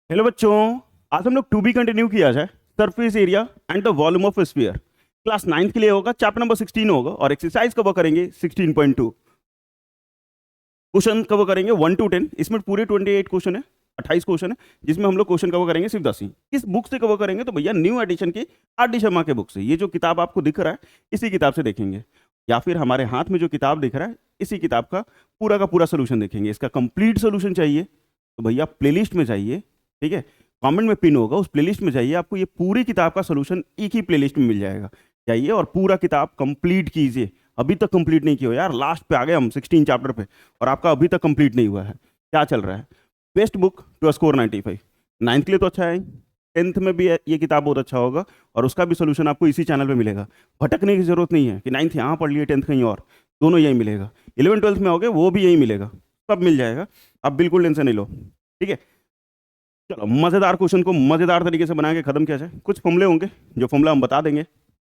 Hello बच्चों। आज हम लोग टू बी कंटिन्यू किया जाए surface area and the volume of sphere. Class 9 के लिए होगा, चैप्टर नंबर 16 होगा और एक्सरसाइज कवर करेंगे 16.2। क्वेश्चन कवर करेंगे 1 to 10। इसमें पूरे 28 क्वेश्चन है, 28 क्वेश्चन है, जिसमें हम लोग क्वेश्चन कवर करेंगे सिर्फ 10 ही। किस बुक से कवर करेंगे? तो भैया न्यू एडिशन की आर.डी. शर्मा के बुक से। ये जो किताब आपको दिख रहा है इसी किताब से देखेंगे, या फिर हमारे हाथ में जो किताब दिख रहा है इसी किताब का पूरा सोल्यूशन देखेंगे। इसका कंप्लीट सोल्यूशन चाहिए तो भैया प्लेलिस्ट में जाइए, ठीक है, कमेंट में पिन होगा, उस प्लेलिस्ट में जाइए, आपको ये पूरी किताब का सोल्यूशन एक ही प्लेलिस्ट में मिल जाएगा। जाइए और पूरा किताब कंप्लीट कीजिए। अभी तक कंप्लीट नहीं किया हो यार, लास्ट पे आ गए हम 16 चैप्टर पे और आपका अभी तक कंप्लीट नहीं हुआ है। क्या चल रहा है? Best book to score 95। 9th के लिए तो अच्छा है, 10th में भी ये किताब बहुत अच्छा होगा और उसका भी सोल्यूशन आपको इसी चैनल पे मिलेगा। भटकने की जरूरत नहीं है कि 9th यहाँ पढ़ लिए 10th कहीं और, दोनों यही मिलेगा। 11 12th में होगे वो भी यही मिलेगा, सब मिल जाएगा, आप बिल्कुल टेंशन नहीं लो, ठीक है। चलो मजेदार क्वेश्चन को मजेदार तरीके से बना के खत्म किया जाए। कुछ फॉर्मूले होंगे, जो फॉर्मूला हम बता देंगे,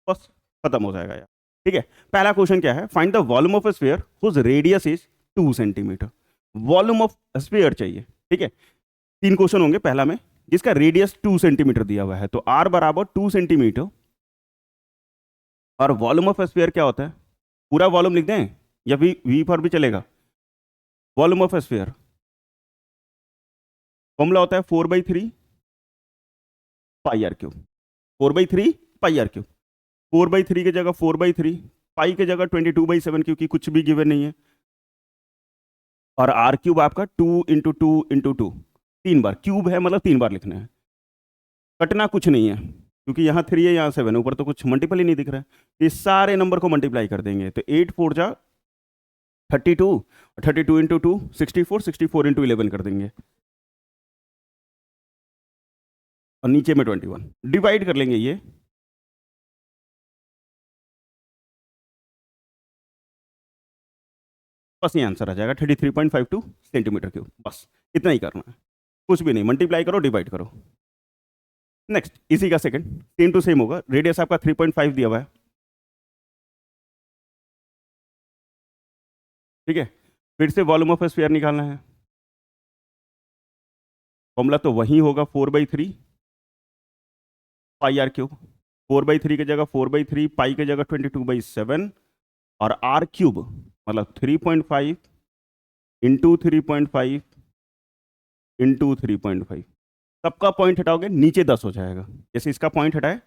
बस खत्म हो जाएगा यार, ठीक है। पहला क्वेश्चन क्या है? Find the volume of a sphere whose radius is 2 centimetre. Volume of sphere चाहिए, ठीक है। 3 क्वेश्चन होंगे। पहला में जिसका रेडियस 2 सेंटीमीटर दिया हुआ है, तो आर बराबर 2 सेंटीमीटर। और वॉल्यूम ऑफ स्फीयर क्या होता है? पूरा वॉल्यूम लिख दें या वी फॉर भी चलेगा? वॉल्यूम ऑफ स्फीयर फॉर्मूला होता है 4/3 pi r cube. 4/3 pi r cube. 4/3 की जगह 4/3, पाई की जगह 22/7, क्योंकि कुछ भी गिवन नहीं है। और आर क्यूब आपका 2 × 2 × 2, 3 बार क्यूब है, मतलब 3 बार लिखना है। कटना कुछ नहीं है क्योंकि यहाँ 3 है, यहाँ 7 है, ऊपर तो कुछ मल्टीपल ही नहीं दिख रहा है। इस सारे नंबर को मल्टीप्लाई कर देंगे तो 8 4 जा 32, 32 × 2 64, 64 × 11 कर देंगे और नीचे में 21 डिवाइड कर लेंगे ये। बस ये आंसर आ जाएगा 33.52 सेंटीमीटर क्यूब। बस इतना ही करना है, कुछ भी नहीं, मल्टीप्लाई करो डिवाइड करो। नेक्स्ट इसी का सेकंड सेम टू सेम होगा। रेडियस आपका 3.5 दिया हुआ है, ठीक है। फिर से वॉल्यूम ऑफ स्फीयर निकालना है। फॉर्मूला तो वही होगा 4/3 पाई आर क्यूब। 4/3 की जगह 4/3, पाई की जगह 22/7 और आर क्यूब मतलब 3.5 इंटू 3.5 इंटू 3.5। सबका पॉइंट हटाओगे नीचे 10 हो जाएगा। जैसे इसका पॉइंट हटाए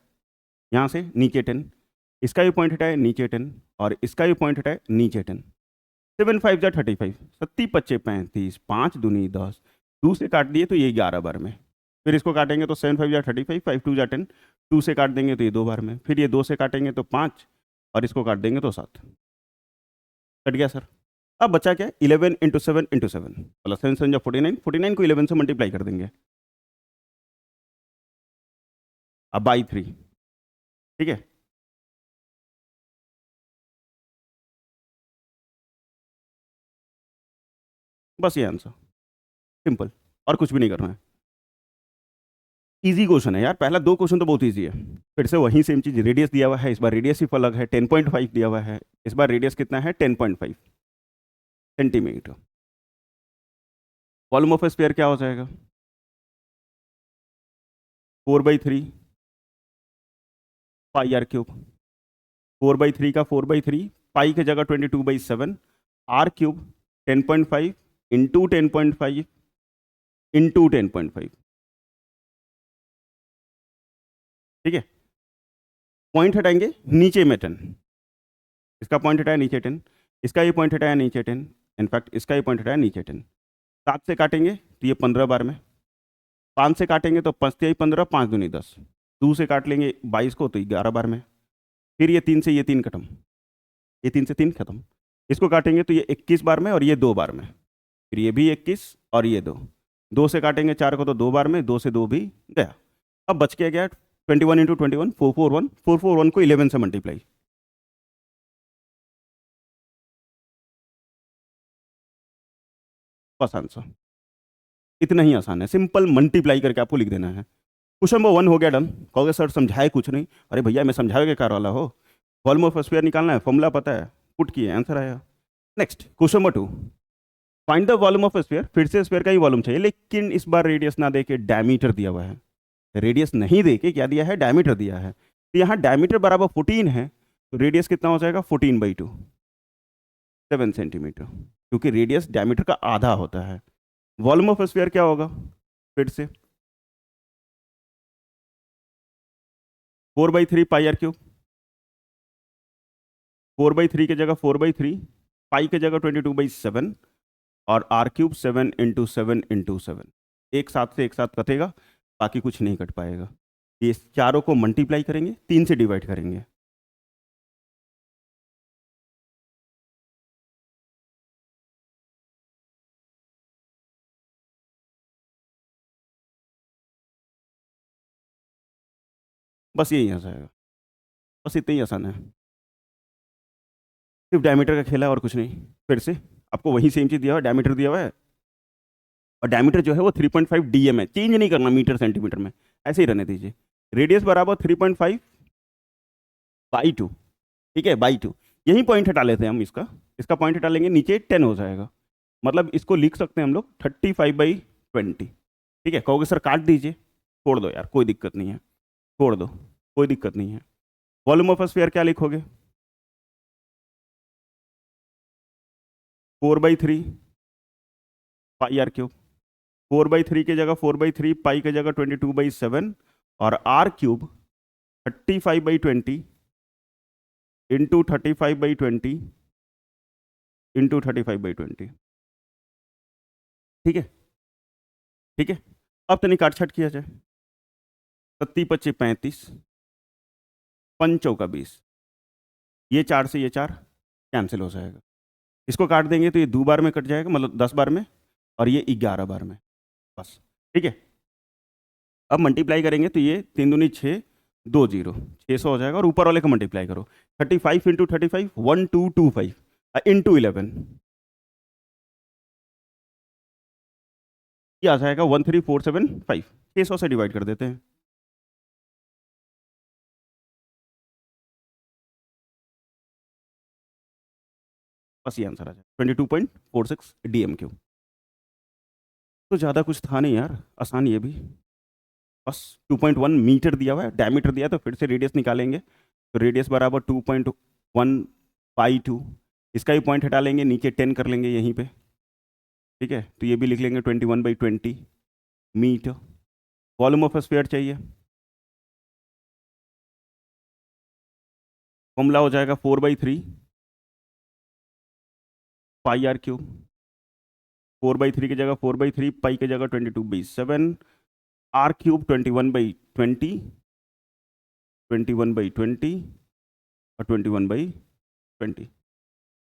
यहाँ से नीचे 10, इसका भी पॉइंट हटाए नीचे 10 और इसका भी पॉइंट हटाए नीचे 10। 7 5 जा 35, 7 5 35, 5 दूनी 10, 2 से काट दिए तो ये 11 बार में। फिर इसको काटेंगे तो 7 5 जा 35, 5 2 जा 10, 2 से काट देंगे तो ये 2 बार में, फिर ये 2 से काटेंगे तो 5 और इसको काट देंगे तो 7। कट गया सर। अब बचा क्या? 11 × 7 × 7 मतलब 7 7 जा 49, 49 को 11 से मल्टीप्लाई कर देंगे। अब बाई 3, ठीक है। बस ये आंसर, सिंपल, और कुछ भी नहीं करना है। इजी क्वेश्चन है यार, पहला 2 क्वेश्चन तो बहुत इजी है। फिर से वही सेम चीज, रेडियस दिया हुआ है, इस बार रेडियस सिर्फ अलग है, 10.5 दिया हुआ है, इस बार रेडियस कितना है 10.5 सेंटीमीटर। वॉल्यूम ऑफ स्फीयर क्या हो जाएगा? 4/3 पाई आर क्यूब। 4/3 का 4/3, पाई की जगह 22/7, आर क्यूब 10.5 इंटू 10.5 इंटू 10.5, ठीक है। पॉइंट हटाएंगे नीचे में 10, इसका पॉइंट हटाया नीचे 10, इसका ये पॉइंट हटाया नीचे 10, इनफैक्ट इसका ही पॉइंट हटाया नीचे 10। 7 से काटेंगे तो ये 15 बार में, 5 से काटेंगे तो 5 3 15, 5 दूनी 10, 2 से काट लेंगे 22 को तो 11 बार में। फिर ये 3 से ये 3 खत्म, ये 3 से 3 खत्म, इसको काटेंगे तो ये 21 बार में और ये 2 बार में, फिर ये भी 21 और ये 2, 2 से काटेंगे 4 को तो 2 बार में, 2 से 2 भी गया। अब बच के गया 21 × 21 441, 441 को 11 से मल्टीप्लाई। बस आंसर, इतना ही आसान है, सिंपल मल्टीप्लाई करके आपको लिख देना है। क्वेश्चन नंबर 1 हो गया डन। कहोगे सर समझाए कुछ नहीं। अरे भैया मैं समझाओगे कार वाला हो, वॉल्यूम ऑफ स्फीयर निकालना है, फॉर्मूला पता है, पुट किए आंसर आया। Next question number 2। Find the volume of sphere, फिर से स्फीयर का ही वॉल्यूम चाहिए, लेकिन इस बार रेडियस ना देके डायमीटर दिया हुआ है। रेडियस नहीं देके क्या दिया है, डायमीटर दिया है। तो यहाँ डायमीटर बराबर 14 है, तो रेडियस कितना हो जाएगा 14/2, 7 सेंटीमीटर, क्योंकि रेडियस डायमीटर का आधा होता है। वॉल्यूम ऑफ स्फीयर क्या होगा, फिर से 4/3 पाई आर क्यूब, 4/3 की जगह 4/3, पाई की जगह 22/7, और आर क्यूब 7 × 7 × 7, एक साथ से एक साथ कटेगा, बाकी कुछ नहीं कट पाएगा। ये चारों को मल्टीप्लाई करेंगे, 3 से डिवाइड करेंगे, बस यही आ जाएगा, बस इतना ही आसान है। सिर्फ डायमीटर का खेला है और कुछ नहीं। फिर से आपको वही सेम चीज़ दिया हुआ है, डायमीटर दिया हुआ है, और डायमीटर जो है वो 3.5 DM है, चेंज नहीं करना मीटर सेंटीमीटर में, ऐसे ही रहने दीजिए। रेडियस बराबर 3.5/2, ठीक है, /2। यही पॉइंट हटा लेते हैं हम, इसका इसका पॉइंट हटा लेंगे, नीचे 10 हो जाएगा। मतलब इसको लिख सकते हैं हम लोग 35/20। ठीक है, कहोगे सर काट दीजिए, छोड़ दो यार, कोई दिक्कत नहीं है, छोड़ दो, कोई दिक्कत नहीं है। वॉल्यूम ऑफ स्फीयर क्या लिखोगे, 4/3 पाई आर क्यूब, 4/3 की जगह 4/3, पाई की जगह 22/7, और आर क्यूब 35/20 इंटू 35/20 इंटू 35/20। ठीक है, ठीक है। अब तनिक काट छट किया जाए, 37×5 = 35, 5×4 = 20, ये 4 से ये 4 कैंसिल हो जाएगा। इसको काट देंगे तो ये 2 बार में कट जाएगा, मतलब 10 बार में, और ये 11 बार में, बस। ठीक है, अब मल्टीप्लाई करेंगे तो ये 3 दूनी 6, 2 0, 600 हो जाएगा, और ऊपर वाले को मल्टीप्लाई करो, 35 × 35 1225 इंटू 11, ये आ जाएगा 13475। 600 से डिवाइड कर देते हैं, बस ये आंसर आ जाएगा 22.46 DM³। तो ज़्यादा कुछ था नहीं यार, आसान ये भी, बस 2.1 मीटर दिया हुआ है, डायमीटर दिया, तो फिर से रेडियस निकालेंगे, तो रेडियस बराबर 2.1/2, इसका ही पॉइंट हटा लेंगे, नीचे 10 कर लेंगे यहीं पे। ठीक है, तो ये भी लिख लेंगे 21/20 मीटर। वॉल्यूम ऑफ स्फीयर चाहिए, फॉर्मूला हो जाएगा 4/3 पाई आर क्यूब, 4/3 की जगह 4/3, पाई की जगह 22/7, आर क्यूब 21/20, 21/20 और 21/20,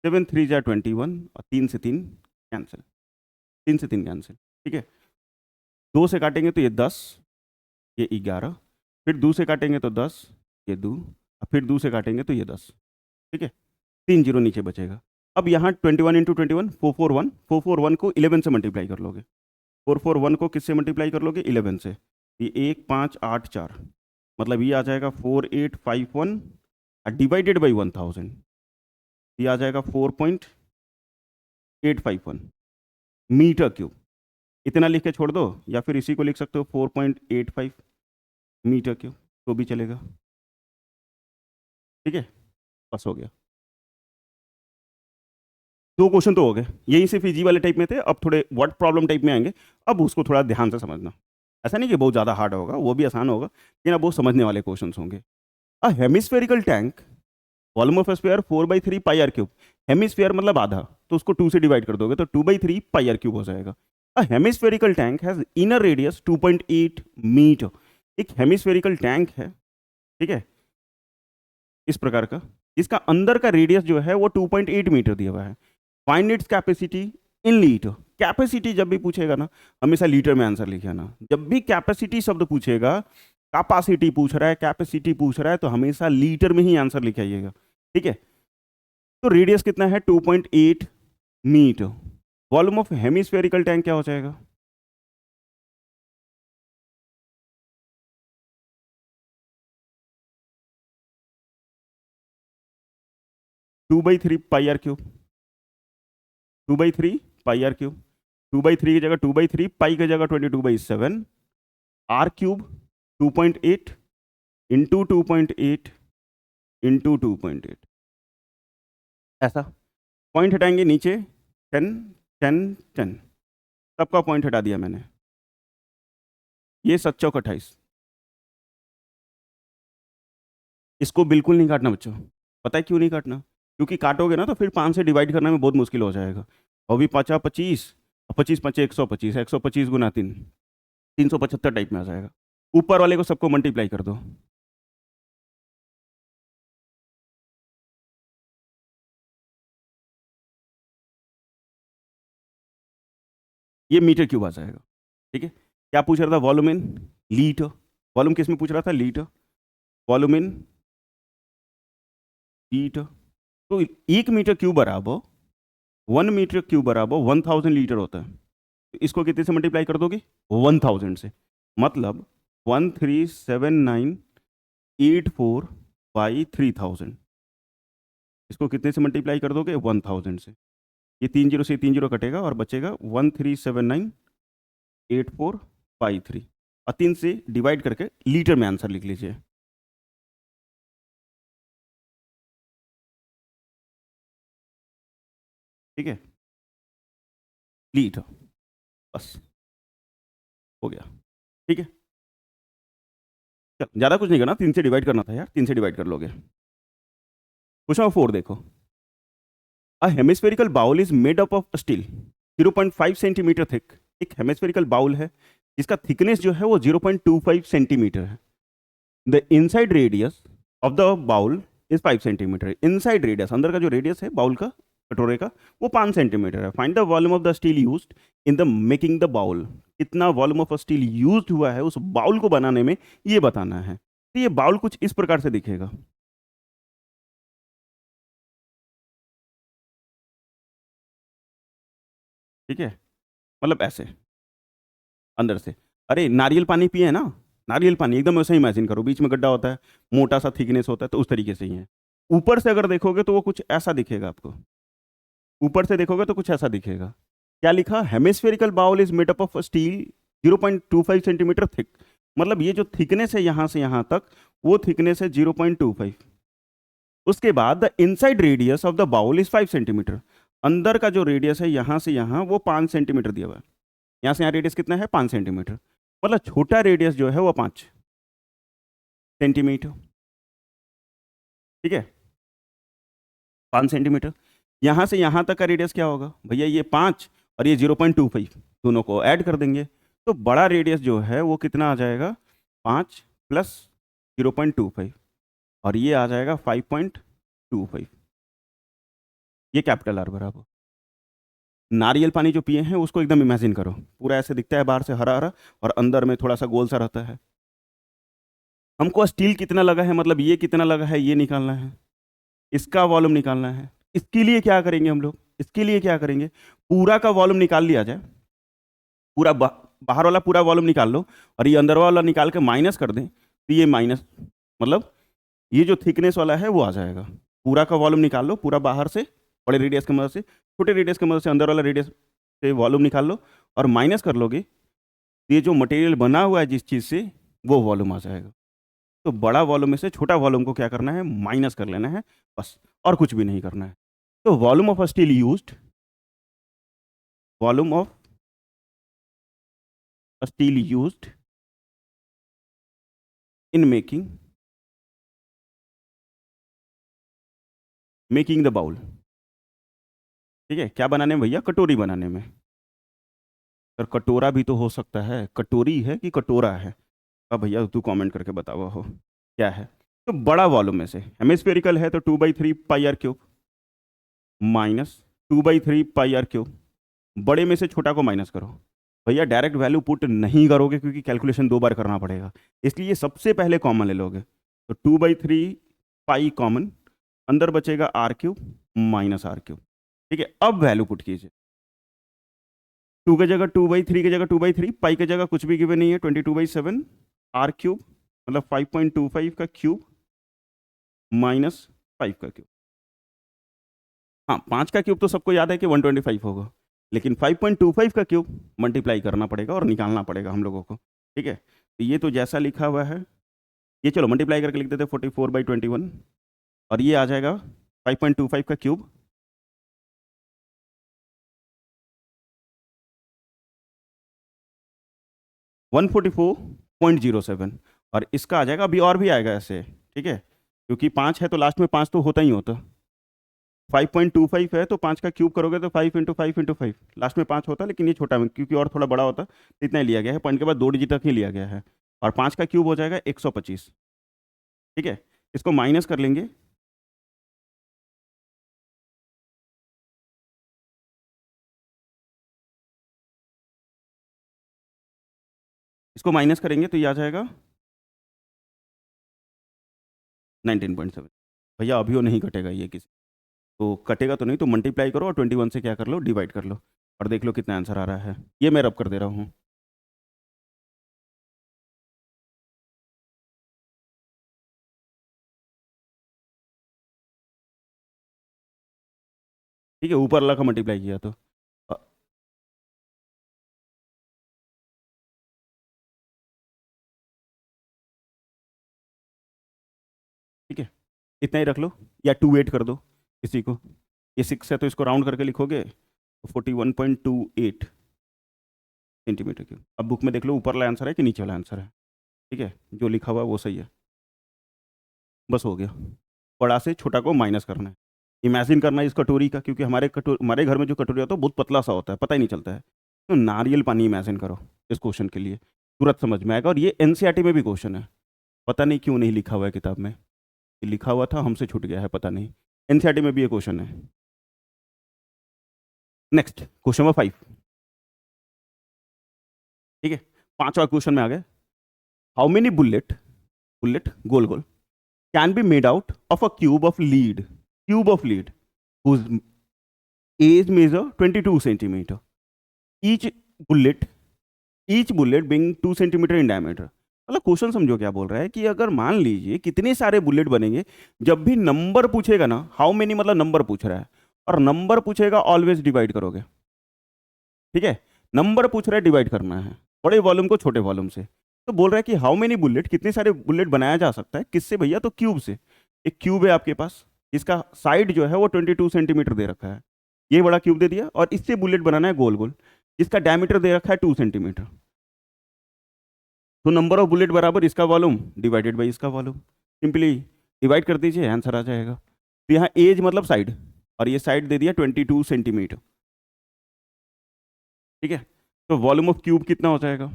7 3 जा 21, और 3 से 3 कैंसिल, 3 से 3 कैंसिल। ठीक है, 2 से काटेंगे तो ये 10, ये 11, फिर 2 से काटेंगे तो 10, ये 2, और फिर 2 से काटेंगे तो ये 10। ठीक है, 3 0 नीचे बचेगा। अब यहाँ 21 × 21 441, 441 को 11 से मल्टीप्लाई कर लोगे, 441 को किससे मल्टीप्लाई कर लोगे, 11 से, ये 1584, मतलब ये आ जाएगा 4851 डिवाइडेड बाई 1000, ये आ जाएगा 4.851 मीटर क्यूब। इतना लिख के छोड़ दो, या फिर इसी को लिख सकते हो 4.85 मीटर क्यूब, तो भी चलेगा। ठीक है, बस हो गया। 2 क्वेश्चन तो हो गए, यही सिर्फ इजी वाले टाइप में थे, अब थोड़े वर्ड प्रॉब्लम टाइप में आएंगे। अब उसको थोड़ा ध्यान से समझना, ऐसा नहीं कि बहुत ज़्यादा हार्ड होगा, वो भी आसान होगा, लेकिन अब वो समझने वाले क्वेश्चन होंगे। A hemispherical tank, volume of sphere 4/3 pi r cube, hemisphere मतलब आधा, तो उसको 2 से डिवाइड कर दोगे तो 2/3 पाई आर क्यूब हो जाएगा। A hemispherical tank has inner radius 2.8 metre, एक हेमिस्फेरिकल टैंक है, ठीक है, इस प्रकार का, इसका अंदर का रेडियस जो है वो 2.8 मीटर दिया हुआ है। Find its capacity in litre. Capacity जब भी पूछेगा ना, हमेशा लीटर में आंसर लिखे ना, जब भी कैपेसिटी शब्द पूछेगा, कैपेसिटी पूछ रहा है, कैपेसिटी पूछ रहा है, तो हमेशा लीटर में ही आंसर लिखे आइएगा। ठीक है, तो रेडियस कितना है 2.8 metre. Volume of hemispherical tank क्या हो जाएगा, 2/3 pi r cube, 2/3 pi r cube, 2/3 की जगह 2/3, पाई की जगह 22/7, आर क्यूब 2.8 इंटू 2.8 इंटू 2.8, ऐसा। पॉइंट हटाएंगे नीचे, 10 10 10, सबका पॉइंट हटा दिया मैंने। ये 7 चौक 28। इसको बिल्कुल नहीं काटना बच्चों। पता है क्यों नहीं काटना? क्योंकि काटोगे ना तो फिर 5 से डिवाइड करने में बहुत मुश्किल हो जाएगा। और भी 5 25, 25 5 125, 125 गुना 3, 375 टाइप में आ जाएगा। ऊपर वाले को सबको मल्टीप्लाई कर दो। ये मीटर क्यूब आ जाएगा। ठीक है, क्या पूछ रहा था? Volume in litre. वॉल्यूम किस में पूछ रहा था? लीटर। Volume in litre. तो 1 मीटर क्यूब बराबर 1 मीटर क्यूब बराबर 1000 लीटर होता है। तो इसको कितने से मल्टीप्लाई कर दोगे? 1000 से। मतलब 137984 बाई 3000। इसको कितने से मल्टीप्लाई कर दोगे? 1000 से। ये 3 जीरो से 3 जीरो कटेगा और बचेगा 137984/3, और 3 से डिवाइड करके लीटर में आंसर लिख लीजिए। ठीक है, लीटर, बस हो गया। ठीक है, चल ज़्यादा कुछ नहीं करना, 3 से डिवाइड करना था यार, 3 से डिवाइड कर लोगे। क्वेश्चन नंबर 4 देखो। A hemispherical bowl is made up of steel 0.5 centimetre thick. एक हेमिस्फेरिकल बाउल है जिसका थिकनेस जो है वो 0.25 सेंटीमीटर है। The inside radius of the bowl is 5 centimetre. Inside radius, अंदर का जो रेडियस है बाउल का, कटोरे का, वो 5 सेंटीमीटर है। Find the volume of the steel used in the making the bowl. कितना वॉल्यूम ऑफ स्टील यूज्ड हुआ है उस बाउल को बनाने में, ये बताना है। तो ये बाउल कुछ इस प्रकार से दिखेगा। ठीक है, मतलब ऐसे अंदर से। अरे नारियल पानी पिए है ना, नारियल पानी एकदम वैसे ही इमेजिन करो, बीच में गड्ढा होता है, मोटा सा थिकनेस होता है, तो उस तरीके से ही है। ऊपर से अगर देखोगे तो वो कुछ ऐसा दिखेगा आपको। ऊपर से देखोगे तो कुछ ऐसा दिखेगा। क्या लिखा? Hemispherical bowl is made up of steel 0.25 centimetre thick. मतलब ये जो थिकनेस है यहां से यहां तक, वो थिकनेस है 0.25। उसके बाद the inside radius of the bowl is 5 centimetre. अंदर का जो रेडियस है यहां से यहां, वो 5 सेंटीमीटर दिया हुआ है। यहां से यहां रेडियस कितना है? 5 सेंटीमीटर। मतलब छोटा रेडियस जो है वो 5 सेंटीमीटर। ठीक है, 5 सेंटीमीटर। यहां से यहां तक का रेडियस क्या होगा भैया? ये 5 और ये 0.25, दोनों को ऐड कर देंगे तो बड़ा रेडियस जो है वो कितना आ जाएगा? 5 प्लस 0.25, और ये आ जाएगा 5.25। ये कैपिटल आर बराबर। नारियल पानी जो पिए हैं उसको एकदम इमेजिन करो, पूरा ऐसे दिखता है बाहर से हरा हरा, और अंदर में थोड़ा सा गोल सा रहता है। हमको स्टील कितना लगा है, मतलब ये कितना लगा है, ये निकालना है। इसका वॉल्यूम निकालना है। इसके लिए क्या करेंगे हम लोग? इसके लिए क्या करेंगे? पूरा का वॉल्यूम निकाल लिया जाए। पूरा बाहर वाला पूरा वॉल्यूम निकाल लो, और ये अंदर वाला निकाल के माइनस कर दें, तो ये माइनस, मतलब ये जो थिकनेस वाला है वो आ जाएगा। पूरा का वॉल्यूम निकाल लो, पूरा बाहर से बड़े रेडियस की मदद से, छोटे रेडियस की मदद से अंदर वाला रेडियस से वॉल्यूम निकाल लो, और माइनस कर लोगे, तो ये जो मटेरियल बना हुआ है जिस चीज़ से, वो वॉल्यूम आ जाएगा। तो बड़ा वॉल्यूम में से छोटा वॉल्यूम को क्या करना है? माइनस कर लेना है, बस, और कुछ भी नहीं करना है। तो volume of steel used, volume of steel used in making the bowl. ठीक है, क्या बनाने में भैया? कटोरी बनाने में। पर कटोरा भी तो हो सकता है, कटोरी है कि कटोरा है? अब भैया तू कमेंट करके बतावा हो क्या है। तो बड़ा वॉल्यूम में से, हेमिस्फेरिकल है तो 2/3 pi r cube minus 2/3 pi r cube. बड़े में से छोटा को माइनस करो। भैया डायरेक्ट वैल्यू पुट नहीं करोगे क्योंकि कैलकुलेशन 2 बार करना पड़ेगा, इसलिए सबसे पहले कॉमन ले लोगे। तो 2/3 पाई कॉमन, अंदर बचेगा R cube minus R cube. ठीक है, अब वैल्यू पुट कीजिए। 2 की जगह 2/3 की जगह 2/3, पाई की जगह कुछ भी गिवन नहीं है, 22/7, आर क्यूब मतलब 5.25 का क्यूब माइनस 5 का क्यूब। हाँ, 5 का क्यूब तो सबको याद है कि 125 होगा। लेकिन 5.25 का क्यूब मल्टीप्लाई करना पड़ेगा और निकालना पड़ेगा हम लोगों को, ठीक है। तो ये तो जैसा लिखा हुआ है, ये चलो मल्टीप्लाई करके लिख देते 44/21, और ये आ जाएगा 5.25 का क्यूब 144.07, और इसका आ जाएगा, अभी और भी आएगा ऐसे, ठीक है, क्योंकि 5 है तो लास्ट में 5 तो होता ही होता। 5.25 है तो 5 का क्यूब करोगे तो 5 × 5 × 5 लास्ट में 5 होता, लेकिन ये छोटा में क्योंकि और थोड़ा बड़ा होता तो इतना ही लिया गया है, पॉइंट के बाद 2 डिजिट तक ही लिया गया है, और 5 का क्यूब हो जाएगा 125, ठीक है। इसको माइनस कर लेंगे, इसको माइनस करेंगे तो ये आ जाएगा 19.7। भैया अभी वो नहीं कटेगा ये किसी, तो कटेगा तो नहीं, तो मल्टीप्लाई करो और 21 से क्या कर लो, डिवाइड कर लो, और देख लो कितना आंसर आ रहा है। ये मैं रब कर दे रहा हूँ। ठीक है, ऊपर वाला का मल्टीप्लाई किया तो अ, ठीक है, इतना ही रख लो, या 28 कर दो किसी को। ये 6 है तो इसको राउंड करके लिखोगे तो 41.28 सेंटीमीटर क्यूब। अब बुक में देख लो ऊपर वाला आंसर है कि नीचे वाला आंसर है, ठीक है, जो लिखा हुआ है वो सही है। बस हो गया, बड़ा से छोटा को माइनस करना है, इमेजिन करना है इस कटोरी का, क्योंकि हमारे घर में जो कटोरी होता है बहुत पतला सा होता है, पता ही नहीं चलता है, तो नारियल पानी इमेजिन करो इस क्वेश्चन के लिए, तुरंत समझ में आएगा। और ये एनसीईआरटी में भी क्वेश्चन है, पता नहीं क्यों नहीं लिखा हुआ है किताब में, ये लिखा हुआ था हमसे छूट गया है, पता नहीं। एनसीईआरटी में भी ये क्वेश्चन है। नेक्स्ट क्वेश्चन नंबर 5, ठीक है, 5वां क्वेश्चन में आ गए। How many bullet, bullet goal goal, can be made out of a cube of lead, cube of lead whose age measure 22 centimeter, each bullet each bullet being 2 centimetre in diameter. मतलब question समझो क्या बोल रहा है कि अगर मान लीजिए कितने सारे बुलेट बनेंगे, जब भी नंबर पूछेगा ना, हाउ मेनी मतलब नंबर पूछ रहा है, और नंबर पूछेगा ऑलवेज डिवाइड करोगे, ठीक है, नंबर पूछ रहा है डिवाइड करना है, बड़े वॉल्यूम को छोटे वॉल्यूम से। तो बोल रहा है कि हाउ मेनी बुलेट, कितने सारे बुलेट बनाया जा सकता है, किससे भैया, तो क्यूब से। एक क्यूब है आपके पास, इसका साइड जो है वो 22 सेंटीमीटर दे रखा है, ये बड़ा क्यूब दे दिया, और इससे बुलेट बनाना है गोल गोल, जिसका डायमीटर दे रखा है 2 सेंटीमीटर। तो नंबर ऑफ बुलेट बराबर इसका वॉल्यूम डिवाइडेड बाई इसका वॉल्यूम, सिंपली डिवाइड कर दीजिए, आंसर आ जाएगा। तो यहाँ एज मतलब साइड, और ये साइड दे दिया 22 सेंटीमीटर, ठीक है। तो वॉल्यूम ऑफ क्यूब कितना हो जाएगा,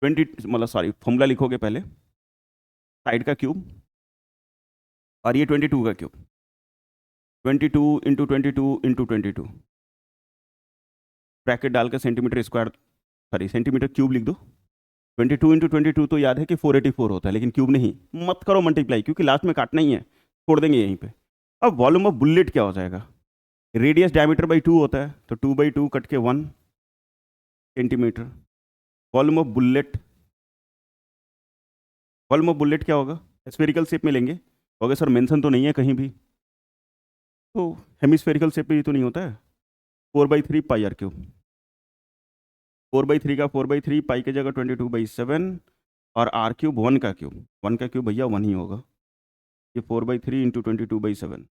20, मतलब सॉरी फॉर्मूला लिखोगे पहले, साइड का क्यूब और ये 22 का क्यूब, 22 × 22 × 22 ब्रैकेट डालकर centimetre square, sorry centimetre cube लिख दो। 22 × 22 तो याद है कि 484 होता है, लेकिन क्यूब नहीं, मत करो मल्टीप्लाई, क्योंकि लास्ट में काटना ही है, छोड़ देंगे यहीं पे। अब वॉल्यूम ऑफ बुलेट क्या हो जाएगा, रेडियस डायमीटर बाई 2 होता है, तो 2/2 कट के 1 centimetre. Volume of bullet, volume of bullet क्या होगा, स्फेरिकल शेप में लेंगे, होगा सर मेंशन तो नहीं है कहीं भी, तो हेमिस्फेरिकल शेप में ये तो नहीं होता है, 4/3 πr क्यूब, 4/3 का 4/3, पाई की जगह 22/7, और आर क्यूब 1 का क्यूब, 1 का क्यूब भैया 1 ही होगा, ये 4/3 × 22/7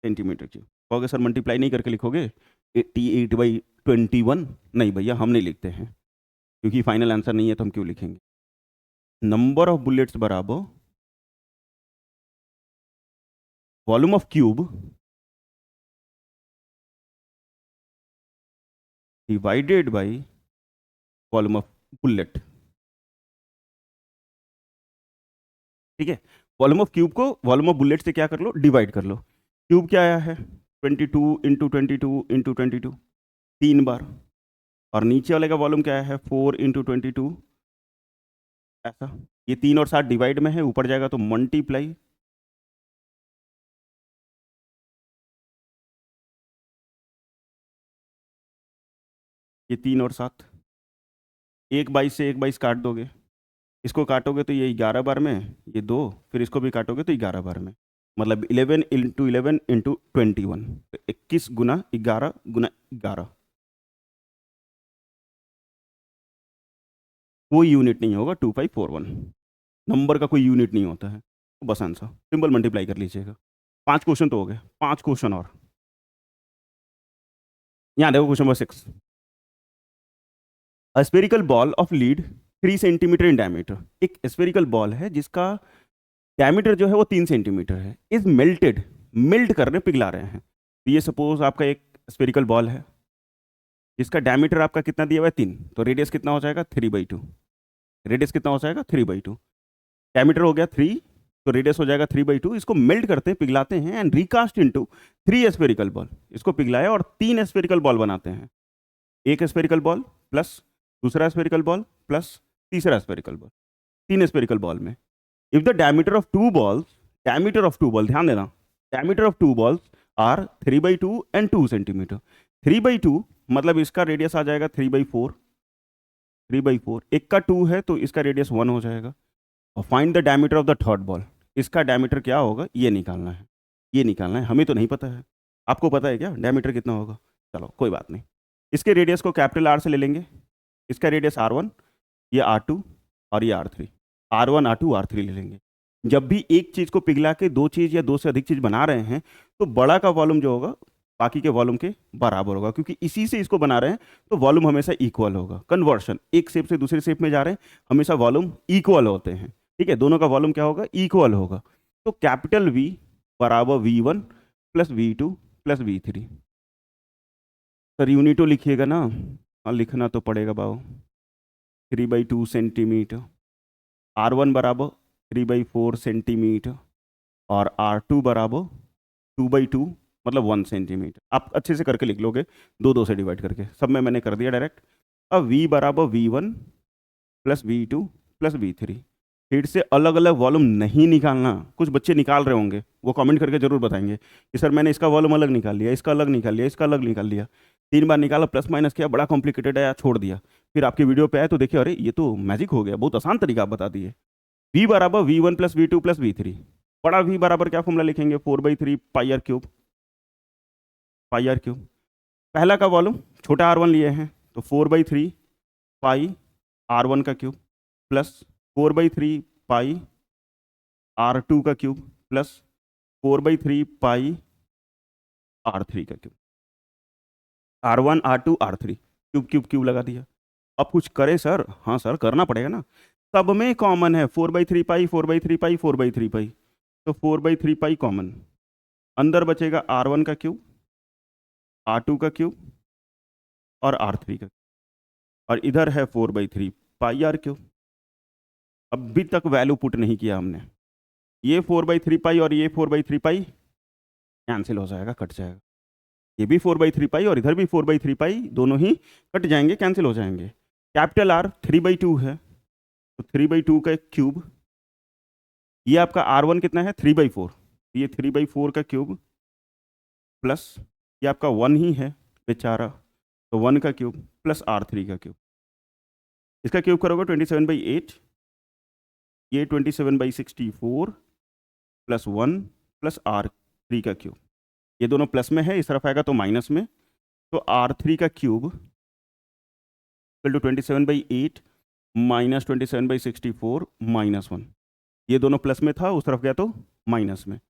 सेंटीमीटर क्यूब। कहोगे सर मल्टीप्लाई नहीं करके लिखोगे 88/21, नहीं भैया हम नहीं लिखते हैं, क्योंकि फाइनल आंसर नहीं है तो हम क्यों लिखेंगे। नंबर ऑफ बुलेट्स बराबर volume of cube divided by volume of bullet, ठीक है। वॉल्यूम ऑफ क्यूब को वॉल्यूम ऑफ बुलेट से क्या कर लो, डिवाइड कर लो। क्यूब क्या आया है, 22 × 22 × 22, 3 बार, और नीचे वाले का वॉल्यूम क्या है, 4 × 22, ऐसा, ये 3 और 7 डिवाइड में है, ऊपर जाएगा तो मल्टीप्लाई, ये 3 और 7, 1/22 से 1/22 काट दोगे, इसको काटोगे तो ये 11 बार में, ये 2, फिर इसको भी काटोगे तो 11 बार में, मतलब 11 इंटू 11 इंटू 21, 21 गुना 11 गुना 11, कोई यूनिट नहीं होगा 2541, नंबर का कोई यूनिट नहीं होता है, तो बस आंसर सिंपल मल्टीप्लाई कर लीजिएगा। 5 क्वेश्चन तो हो गए, 5 क्वेश्चन और। यहाँ देखो question number 6, a spherical ball of lead 3 centimetre in diameter, एक स्फेरिकल बॉल है जिसका डायमीटर जो है वो 3 सेंटीमीटर है, इज मेल्टेड, मेल्ट करने पिघला रहे हैं। तो ये सपोज आपका एक स्फेरिकल बॉल है जिसका डायमीटर आपका कितना दिया हुआ है 3, तो रेडियस कितना हो जाएगा 3/2, रेडियस कितना हो जाएगा 3/2, डायमीटर हो गया 3, तो रेडियस हो जाएगा 3/2। इसको मेल्ट करते हैं, पिघलाते हैं and recast into 3 spherical ball, इसको पिघलाया और 3 स्फेरिकल बॉल बनाते हैं, एक स्फेरिकल बॉल प्लस दूसरा स्फेरिकल बॉल प्लस तीसरा स्फेरिकल बॉल, 3 स्फेरिकल बॉल में। If the diameter of two balls, diameter of two ball ध्यान देना, diameter of two balls are 3/2 and 2 centimetre, 3/2 मतलब इसका रेडियस आ जाएगा 3/4, 3/4, एक का 2 है तो इसका रेडियस 1 हो जाएगा। और find the diameter of the third ball, इसका डायमीटर क्या होगा ये निकालना है, ये निकालना है, हमें तो नहीं पता है, आपको पता है क्या डायमीटर कितना होगा? चलो कोई बात नहीं, इसके रेडियस को कैपिटल आर से ले लेंगे, इसका रेडियस R1, ये R2 और ये R3, R1 R2 R3 ले लेंगे। जब भी एक चीज़ को पिघला के दो चीज़ या दो से अधिक चीज़ बना रहे हैं तो बड़ा का वॉल्यूम जो होगा बाकी के वॉल्यूम के बराबर होगा, क्योंकि इसी से इसको बना रहे हैं तो वॉल्यूम हमेशा इक्वल होगा। कन्वर्शन, एक शेप से दूसरे शेप में जा रहे हैं, हमेशा वॉल्यूम इक्वल होते हैं, ठीक है, दोनों का वॉल्यूम क्या होगा इक्वल होगा। तो कैपिटल V बराबर V1 plus V2 plus V3। Sir यूनिटो लिखिएगा ना? हाँ लिखना तो पड़ेगा बाबू। 3/2 सेंटीमीटर, R1 बराबर 3/4 सेंटीमीटर और R2 बराबर 2/2 मतलब 1 सेंटीमीटर। आप अच्छे से करके लिख लोगे, 2 से डिवाइड करके, सब में मैंने कर दिया डायरेक्ट। अब V बराबर V1 plus V2 plus V3, फिर से अलग अलग वॉल्यूम नहीं निकालना। कुछ बच्चे निकाल रहे होंगे, वो कमेंट करके जरूर बताएंगे कि सर मैंने इसका वॉल्यूम अलग निकाल लिया, इसका अलग निकाल लिया, इसका अलग निकाल लिया, 3 बार निकाला, प्लस माइनस किया, बड़ा कॉम्प्लिकेटेड है, छोड़ दिया। फिर आपकी वीडियो पे आए तो देखिए अरे ये तो मैजिक हो गया, बहुत आसान तरीका आप बता दिए। V बराबर V1 plus V2 plus V3, बड़ा V बराबर क्या फॉर्मूला लिखेंगे 4/3 pi r cube, pi r cube. पहला का वॉल्यूम छोटा R1 लिए हैं तो 4/3 पाई R1 का क्यूब प्लस 4/3 पाई R2 का क्यूब प्लस 4/3 पाई R3 का cube, R1 R2 R3 cube cube cube लगा दिया। अब कुछ करे सर? हाँ सर करना पड़ेगा ना, सब में कॉमन है 4/3 पाई 4/3 पाई 4/3 पाई, तो 4/3 पाई कॉमन, अंदर बचेगा R1 का क्यूब, R2 का क्यूब और R3 का, और इधर है 4/3 पाई आर क्यूब। अभी तक वैल्यू पुट नहीं किया हमने, ये 4/3 पाई और ये 4/3 पाई कैंसिल हो जाएगा, कट जाएगा, ये भी 4/3 पाई और इधर भी 4/3 पाई, दोनों ही कट जाएंगे, कैंसिल हो जाएंगे। कैपिटल R 3/2 है तो 3/2 का क्यूब, ये आपका R1 कितना है 3/4, ये 3/4 का क्यूब प्लस ये आपका 1 ही है बेचारा, तो 1 का क्यूब प्लस R3 का क्यूब, इसका क्यूब करोगे 27/8, ये 27/64 प्लस 1 प्लस R3 का क्यूब, ये दोनों प्लस में है, इस तरफ आएगा तो माइनस में, तो R3 का cube equal to 27/8 minus 27/64 minus 1, ये दोनों प्लस में था, उस तरफ गया तो माइनस में,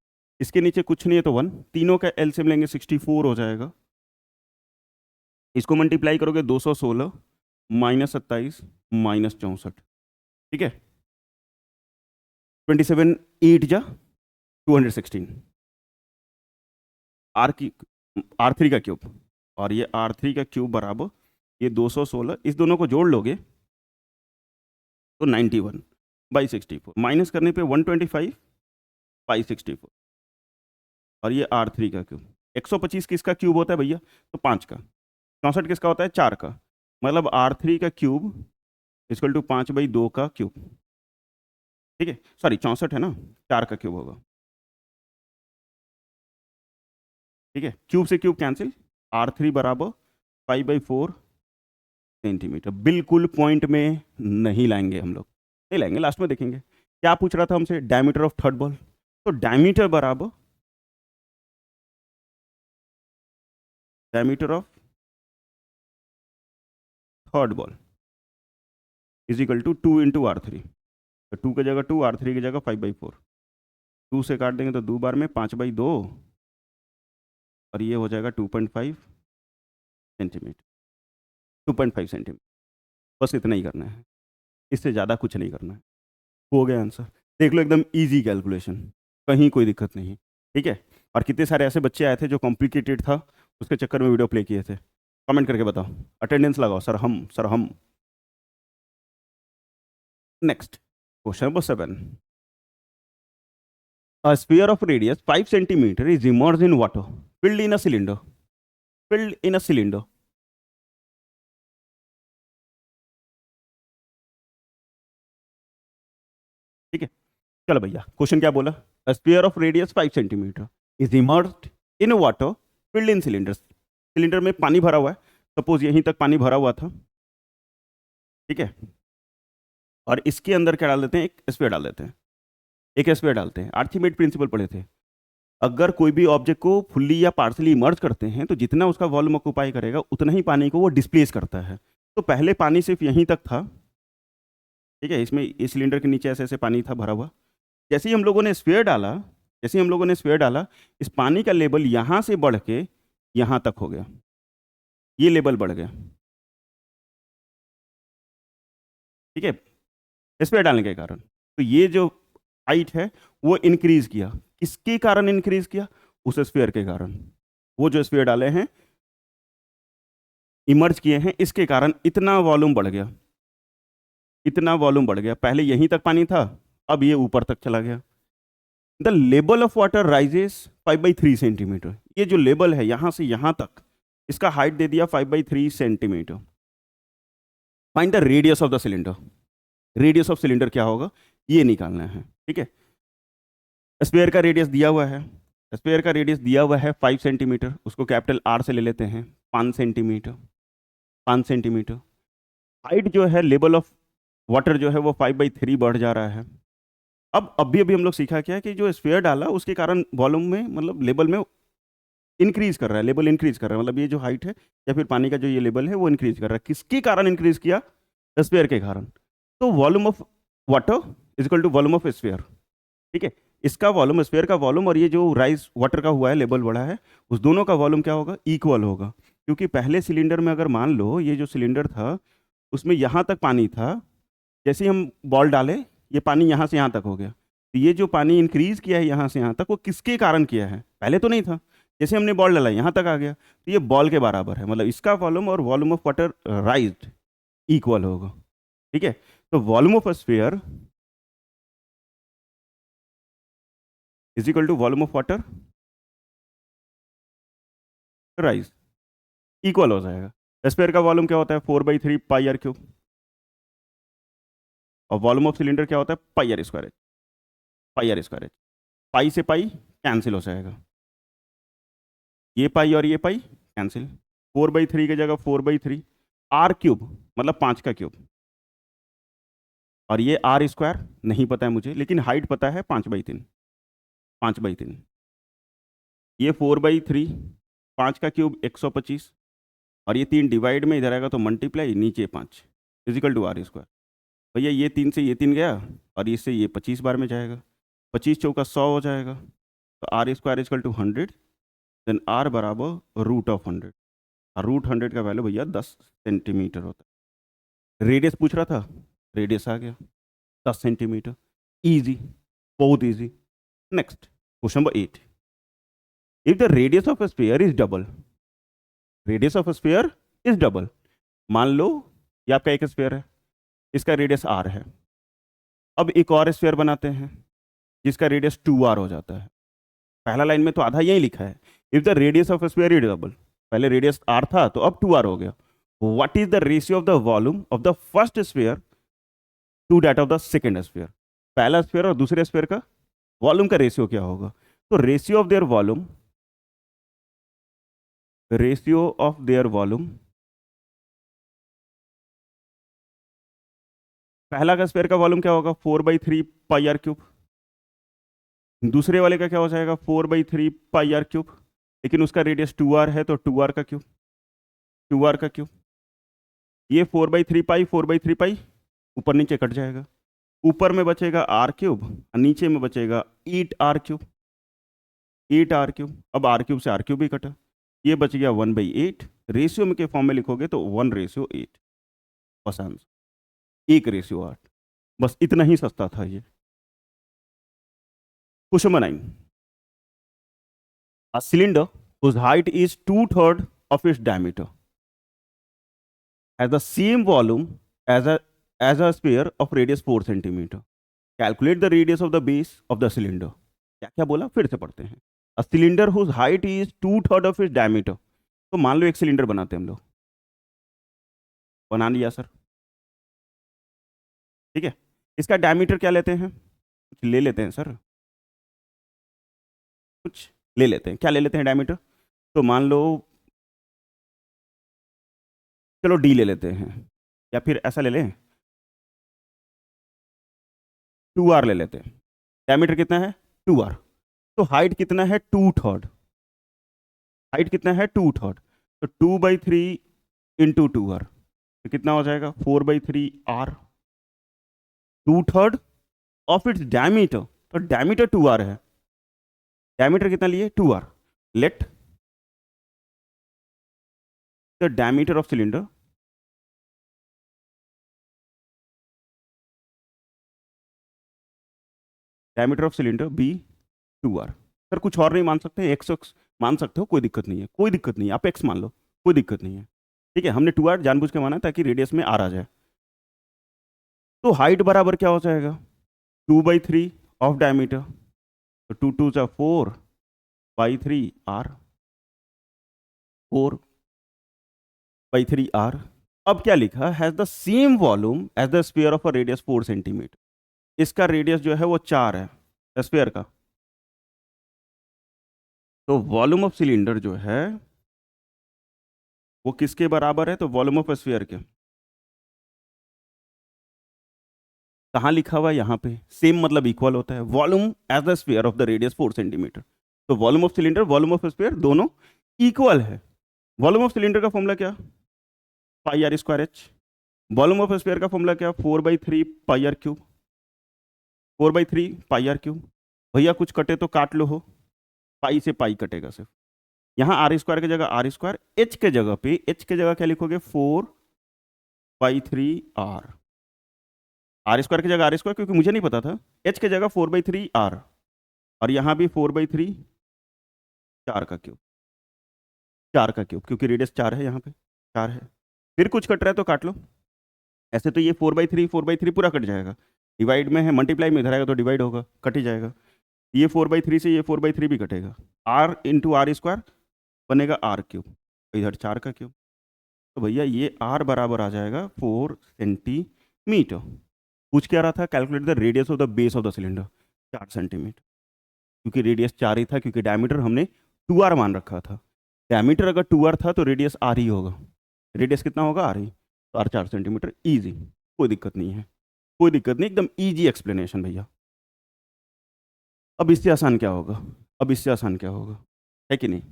इसके नीचे कुछ नहीं है तो 1, तीनों का एलसीएम लेंगे 64 हो जाएगा, इसको मल्टीप्लाई करोगे 216 माइनस 27 माइनस 64, ठीक है, 27 8 जा 216, R3 का क्यूब, और ये R3 का क्यूब बराबर ये 216, इस दोनों को जोड़ लोगे तो 91/64, माइनस करने पे 125/64, और ये R3 का क्यूब। 125 किसका क्यूब होता है भैया? तो 5 का। 64 किसका होता है? 4 का। मतलब R3 का क्यूब इक्वल टू 5/2 का क्यूब, ठीक है, सॉरी 64 है ना, 4 का क्यूब होगा, ठीक है, क्यूब से क्यूब कैंसिल, R3 बराबर 5/4 सेंटीमीटर। बिल्कुल पॉइंट में नहीं लाएंगे हम लोग, नहीं लाएंगे, लास्ट में देखेंगे। क्या पूछ रहा था हमसे? डायमीटर ऑफ थर्ड बॉल, तो डायमीटर बराबर diameter of third ball is equal to 2 × R3। तो 2 की जगह 2, R3 की जगह 5/4। 2 से काट देंगे तो 2 बार में 5/2, और ये हो जाएगा 2.5 सेंटीमीटर। 2.5 सेंटीमीटर, बस इतना ही करना है, इससे ज़्यादा कुछ नहीं करना है। हो गया आंसर। देख लो, एकदम इजी कैलकुलेशन, कहीं कोई दिक्कत नहीं। ठीक है। और कितने सारे ऐसे बच्चे आए थे जो कॉम्प्लिकेटेड था, उसके चक्कर में वीडियो प्ले किए थे। कमेंट करके बताओ, अटेंडेंस लगाओ, सर हम। Next question number 7। A sphere of radius 5 centimeter is immersed in water filled in a cylinder. Filled in a cylinder. ठीक है, चलो भैया, क्वेश्चन क्या बोला? A sphere of radius 5 centimeter is immersed in water filled in cylinders. Cylinder में पानी भरा हुआ है, सपोज यहीं तक पानी भरा हुआ था। ठीक है, और इसके अंदर क्या डाल देते हैं? एक स्फीयर डाल देते हैं। एक स्फीयर डालते हैं। आर्चिमेड प्रिंसिपल पढ़े थे, अगर कोई भी ऑब्जेक्ट को फुल्ली या पार्सली इमर्ज करते हैं तो जितना उसका वॉल्यूम ऑक्यूपाई करेगा उतना ही पानी को वो डिस्प्लेस करता है। तो पहले पानी सिर्फ यहीं तक था। ठीक है, इसमें इस सिलेंडर के नीचे ऐसे ऐसे पानी था भरा हुआ। जैसे ही हम लोगों ने स्फीयर डाला, इस पानी का लेवल यहाँ से बढ़ के यहाँ तक हो गया। ये लेवल बढ़ गया। ठीक है, स्फीयर डालने के कारण तो ये जो हाइट है वो इंक्रीज किया। किसके कारण इंक्रीज किया? उस स्फीयर के कारण। वो जो स्फीयर डाले हैं, इमर्ज किए हैं, इसके कारण इतना वॉल्यूम बढ़ गया। इतना वॉल्यूम बढ़ गया, पहले यहीं तक पानी था, अब ये ऊपर तक चला गया। The level of water rises 5/3 centimetre. ये जो लेवल है यहां से यहां तक, इसका हाइट दे दिया 5/3 centimetre. Find the radius of the cylinder. Radius of cylinder क्या होगा ये निकालना है। ठीक है, स्पेयर का रेडियस दिया हुआ है। स्पेयर का रेडियस दिया हुआ है 5 सेंटीमीटर, उसको कैपिटल आर से ले लेते हैं। 5 सेंटीमीटर, 5 सेंटीमीटर। हाइट जो है, लेवल ऑफ वाटर जो है वो 5/3 बढ़ जा रहा है। अब अभी अभी हम लोग सीखा क्या कि जो स्फीयर डाला उसके कारण वॉल्यूम में, मतलब लेवल में इंक्रीज कर रहा है। लेवल इंक्रीज कर रहा है, मतलब ये जो हाइट है या फिर पानी का जो ये लेवल है वो इंक्रीज कर रहा है। किसके कारण इंक्रीज किया? स्फीयर के कारण। तो volume of water is equal to volume of sphere. ठीक है, इसका वॉल्यूम, स्फीयर का वॉल्यूम, और ये जो राइज वाटर का हुआ है, लेवल बढ़ा है, उस दोनों का वॉल्यूम क्या होगा? इक्वल होगा। क्योंकि पहले सिलेंडर में अगर मान लो ये जो सिलेंडर था उसमें यहाँ तक पानी था, जैसे ही हम बॉल डाले ये पानी यहाँ से यहाँ तक हो गया। तो ये जो पानी इंक्रीज किया है यहाँ से यहाँ तक, वो किसके कारण किया है? पहले तो नहीं था, जैसे हमने बॉल डाला यहाँ तक आ गया, तो ये बॉल के बराबर है। मतलब इसका वॉल्यूम और volume of water raised equal होगा। ठीक है, तो volume of sphere is equal to volume of water rise, equal हो जाएगा। स्फीयर का वॉल्यूम क्या होता है? 4/3 πr3। और वॉल्यूम ऑफ सिलेंडर क्या होता है? πr²। πr²। पाई से पाई कैंसिल हो जाएगा, ये पाई और ये पाई कैंसिल। 4/3 की जगह 4/3, r³ मतलब 5 का क्यूब, और ये r² नहीं पता है मुझे, लेकिन हाइट पता है 5/3। 5/3, ये 4/3, 5 का क्यूब 125, और ये 3 डिवाइड में इधर आएगा तो मल्टीप्लाई, नीचे 5 इजिकल टू r²। भैया ये 3 से ये 3 गया, और इससे ये 25 बार में जाएगा, 25 चौका 100 हो जाएगा। तो r² is equal to 100, then r बराबर √100। और √100 का वैल्यू भैया 10 सेंटीमीटर होता है। रेडियस पूछ रहा था, रेडियस आ गया 10 सेंटीमीटर। इजी, बहुत easy. Next question number 8। If the radius of sphere is double, radius of sphere is double. मान लो ये आपका एक स्फीयर है, इसका रेडियस r है। अब एक और स्फीयर बनाते हैं जिसका रेडियस 2r हो जाता है। पहला लाइन में तो आधा यही लिखा है, if the radius of sphere is double. पहले रेडियस r था तो अब 2r हो गया। What is the ratio of the volume of the first sphere to that of the second sphere? पहला स्फीयर और दूसरे स्फीयर का वॉल्यूम का रेशियो क्या होगा? तो ratio of there volume, ratio of there volume, पहला का स्फीयर का वॉल्यूम क्या होगा? 4/3 πr³। दूसरे वाले का क्या हो जाएगा 4/3 πr क्यूब, लेकिन उसका रेडियस 2r है तो 2r का क्यूब, 2r का क्यूब। ये 4/3 पाई ऊपर नीचे कट जाएगा, ऊपर में बचेगा आर क्यूब और नीचे में बचेगा 8r क्यूब, 8r क्यूब। अब आर क्यूब से आर क्यूब भी कटा, ये बच गया 1/8। रेशियो में के फॉर्म में लिखोगे तो 1/8, बस आंसर 1/8। बस इतना ही सस्ता था ये। Question 9, a cylinder whose height is 2/3 of its diameter has the same volume as a sphere of radius 4 centimeter. Calculate the radius of the base of the cylinder. क्या क्या बोला, फिर से पढ़ते हैं। A cylinder whose height is 2/3 of its diameter. तो मान लो एक सिलेंडर बनाते हैं हम लोग, बना लिया सर, ठीक है। इसका डायमीटर क्या लेते हैं, कुछ ले लेते हैं सर, कुछ ले लेते हैं, क्या ले लेते हैं डायमीटर, तो मान लो चलो डी ले लेते हैं, या फिर ऐसा ले लें 2r ले लेते हैं। डायमीटर कितना है 2r, तो हाइट कितना है 2/3, हाइट कितना है 2/3, तो 2/3 इंटू 2r, तो कितना हो जाएगा 4/3r, 2/3 ऑफ इट्स डायमीटर, तो डायमीटर 2r है, डायमीटर कितना लिए 2r। Let the diameter of cylinder be 2r। Sir कुछ और नहीं मान सकते, एक्स मान सकते हो, कोई दिक्कत नहीं है, कोई दिक्कत नहीं है, आप एक्स मान लो, कोई दिक्कत नहीं है, ठीक है। हमने 2r जानबूझ के माना ताकि रेडियस में आर आ जाए। तो हाइट बराबर क्या हो जाएगा 2/3 ऑफ डायमीटर, तो 2 2 जा 4/3r, 4/3r। अब क्या लिखा, has the same volume as the sphere of a radius 4 centimetre. इसका रेडियस जो है वो 4 है स्फीयर का, तो वॉल्यूम ऑफ सिलेंडर जो है वो किसके बराबर है, तो वॉल्यूम ऑफ स्फीयर के। कहाँ लिखा हुआ है, यहाँ पे सेम मतलब इक्वल होता है, volume as the sphere of the radius 4 centimetre. तो volume of cylinder, volume of sphere दोनों इक्वल है। वॉल्यूम ऑफ सिलेंडर का फॉर्मूला क्या, πr²h। वॉल्यूम ऑफ स्फीयर का फॉर्मूला क्या, 4/3 πr क्यूब, 4/3 πr क्यूब। भैया कुछ कटे तो काट लो हो, पाई से पाई कटेगा सिर्फ, यहाँ r² की जगह r², h के जगह पे, h के जगह क्या लिखोगे 4/3r, r² की जगह r², क्योंकि मुझे नहीं पता था, h की जगह 4/3r, और यहाँ भी 4/3, 4 का क्यूब, 4 का क्यूब, क्योंकि रेडियस 4 है, यहाँ पे 4 है। फिर कुछ कट रहा है तो काट लो, ऐसे तो ये 4/3 पूरा कट जाएगा, डिवाइड में है, मल्टीप्लाई में इधर आएगा तो डिवाइड होगा, कट ही जाएगा। ये 4/3 से ये 4/3 भी कटेगा, r इंटू r² बनेगा r³, इधर 4 का क्यूब, तो भैया ये r बराबर आ जाएगा 4 सेंटीमीटर। पूछ क्या रहा था, calculate the radius of the base of the cylinder, 4 centimetre, क्योंकि रेडियस 4 ही था, क्योंकि डायमीटर हमने 2r मान रखा था। डायमीटर अगर 2r था तो रेडियस r ही होगा, रेडियस कितना होगा r ही, तो r 4 सेंटीमीटर, ईजी, कोई दिक्कत नहीं है, कोई दिक्कत नहीं, एकदम ईजी एक्सप्लेनेशन भैया। अब इससे आसान क्या होगा, अब इससे आसान क्या होगा, है कि नहीं।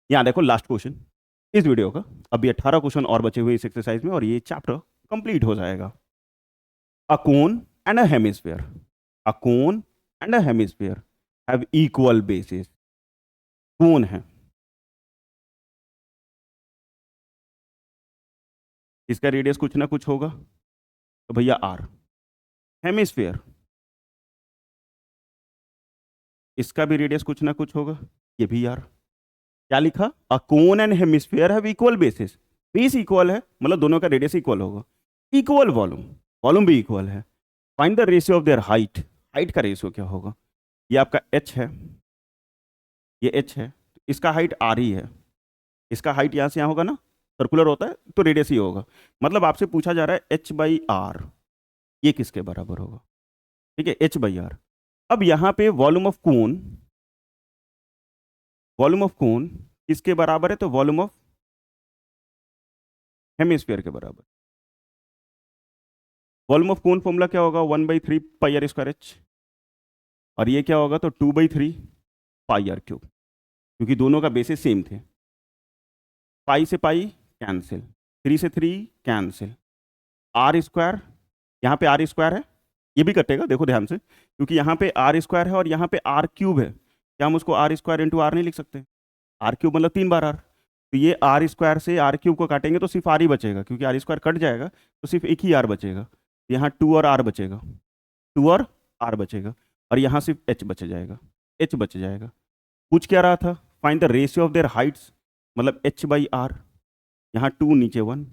यहाँ देखो लास्ट क्वेश्चन इस वीडियो का, अभी 18 क्वेश्चन और बचे हुए इस एक्सरसाइज में और ये चैप्टर कंप्लीट हो जाएगा। A cone and a hemisphere, a cone and a hemisphere have equal bases. Cone है, इसका रेडियस कुछ ना कुछ होगा, तो भैया r। हेमिस्फीयर, इसका भी रेडियस कुछ ना कुछ होगा, ये भी r। क्या लिखा, a cone and hemisphere have equal bases, base equal है मतलब दोनों का रेडियस इक्वल होगा, इक्वल वॉल्यूम, वॉल्यूम भी इक्वल है। Find the ratio of their height, height का रेशियो क्या होगा, ये आपका h है, ये h है, इसका हाइट r ही है, इसका हाइट यहाँ से यहाँ होगा ना, सर्कुलर होता है तो रेडियस ही होगा, मतलब आपसे पूछा जा रहा है h/r, ये किसके बराबर होगा, ठीक है h/r। अब यहाँ पे volume of cone, volume of cone किसके बराबर है, तो वॉल्यूम ऑफ हेमिस्फीयर के बराबर। वॉल्यूम ऑफ कोन फॉर्मूला क्या होगा 1/3 πr²h, और ये क्या होगा, तो 2/3 पाई आर क्यूब, क्योंकि दोनों का बेसिस सेम थे। पाई से पाई कैंसिल, 3 से 3 कैंसिल, आर स्क्वायर, यहाँ पे आर स्क्वायर है, ये भी कटेगा, देखो ध्यान से, क्योंकि यहाँ पे आर स्क्वायर है और यहाँ पे आर क्यूब है। क्या हम उसको आर स्क्वायर इंटू आर नहीं लिख सकते? आर क्यूब मतलब 3 बार आर, तो ये आर स्क्वायर से आर क्यूब को काटेंगे तो सिर्फ आर ही बचेगा, क्योंकि आर स्क्वायर कट जाएगा तो सिर्फ एक ही आर बचेगा। यहाँ 2 और आर बचेगा, 2 और आर बचेगा, और यहाँ सिर्फ एच बच जाएगा, एच बच जाएगा। पूछ क्या रहा था? Find the ratio of their heights, मतलब एच बाई आर, यहाँ 2 नीचे 1,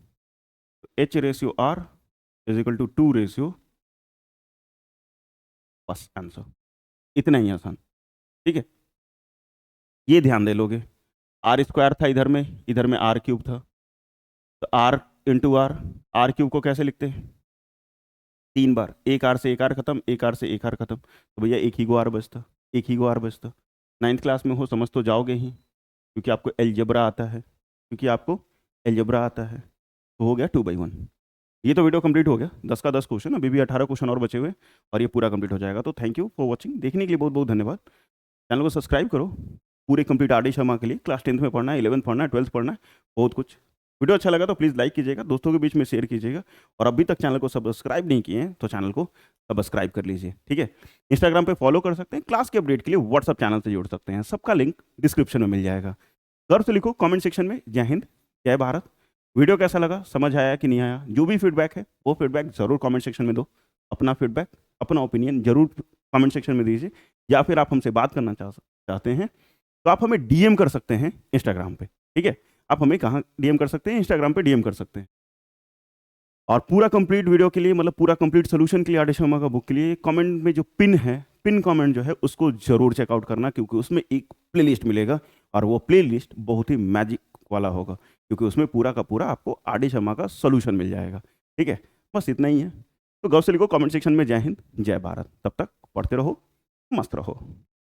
H ratio R is equal to 2 ratio, बस आंसर, इतना ही आसान। ठीक है, ये ध्यान दे लोगे। आर स्क्वायर था इधर में आर क्यूब था, तो आर इंटू आर क्यूब को कैसे लिखते हैं? 3 बार, एक आर से एक आर खत्म, एक आर से एक आर खत्म, तो भैया एक ही गो आर बचता, एक ही गो आर बचता। 9th क्लास में हो, समझ तो जाओगे ही, क्योंकि आपको एलजेब्रा आता है, तो हो गया 2/1। ये तो वीडियो कंप्लीट हो गया, 10 का 10 क्वेश्चन, अभी भी 18 क्वेश्चन और बचे हुए, और ये पूरा कंप्लीट हो जाएगा। तो थैंक यू फॉर वॉचिंग, देखने के लिए बहुत बहुत धन्यवाद। चैनल को सब्सक्राइब करो पूरे कंप्लीट आर डी शर्मा के लिए। क्लास 10th में पढ़ना है, 11th पढ़ना है, 12th पढ़ना है, बहुत कुछ। वीडियो अच्छा लगा तो प्लीज़ लाइक कीजिएगा, दोस्तों के बीच में शेयर कीजिएगा, और अभी तक चैनल को सब्सक्राइब नहीं किए हैं तो चैनल को सब्सक्राइब कर लीजिए। ठीक है, इंस्टाग्राम पे फॉलो कर सकते हैं, क्लास के अपडेट के लिए व्हाट्सअप चैनल से जुड़ सकते हैं, सबका लिंक डिस्क्रिप्शन में मिल जाएगा। गर्व से लिखो कमेंट सेक्शन में जय हिंद जय भारत। वीडियो कैसा लगा, समझ आया कि नहीं आया, जो भी फीडबैक है वो फीडबैक ज़रूर कमेंट सेक्शन में दो। अपना फीडबैक, अपना ओपिनियन जरूर कमेंट सेक्शन में दीजिए, या फिर आप हमसे बात करना चाहते हैं तो आप हमें डीएम कर सकते हैं इंस्टाग्राम पे। ठीक है, आप हमें कहाँ डीएम कर सकते हैं? इंस्टाग्राम पे डीएम कर सकते हैं। और पूरा कंप्लीट वीडियो के लिए, मतलब पूरा कंप्लीट सोल्यूशन के लिए, आर डी शर्मा का बुक के लिए, कमेंट में जो पिन है, पिन कमेंट जो है उसको जरूर चेकआउट करना, क्योंकि उसमें एक प्लेलिस्ट मिलेगा, और वो प्लेलिस्ट बहुत ही मैजिक वाला होगा, क्योंकि उसमें पूरा का पूरा आपको आर डी शर्मा का सोल्यूशन मिल जाएगा। ठीक है, बस इतना ही है। तो गौर से लिखो कमेंट सेक्शन में जय हिंद जय भारत। तब तक पढ़ते रहो, मस्त रहो।